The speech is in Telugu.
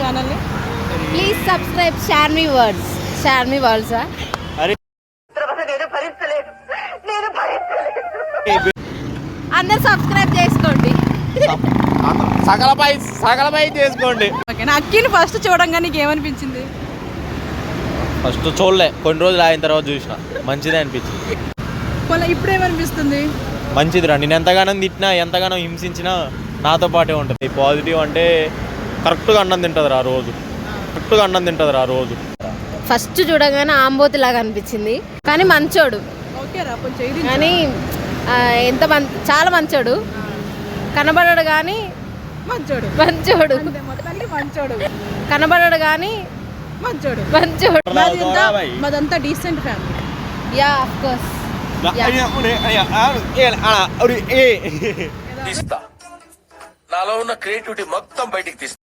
ఛానల్ని. Please subscribe Sharmi words. Sharmi వర్డ్సా? అందరు సబ్స్క్రైబ్ చేసుకోండి. సగలపై చేసుకోండి. ఓకేనా. అక్కిని ఫస్ట్ చూడంగా నీకు ఏమనిపించింది? ఫస్ట్ చూడలే, కొన్ని రోజులు అయిన తర్వాత చూసిన, మంచిదే అనిపించింది. ఇప్పుడు ఏమనిపిస్తుంది? మంచిదిరా, నేను ఎంతగానో తిట్టినా ఎంతగానో హింసించినా నాతో పాటే ఉంటుంది. పాజిటివ్ అంటే కరెక్ట్గా అన్నం తింటుంది రా రోజు. ఫస్ట్ చూడగానే ఆంబోతి లాగా అనిపించింది, కానీ మంచోడు. కానీ చాలా మంచోడు. కనబడడు కానీ మంచోడు. కనబడడు కానీ మంచోడు. మాదంతా decent family. Yeah of course. తీస్తా, నాలో ఉన్న క్రియేటివిటీ మొత్తం బయటికి తీస్తా.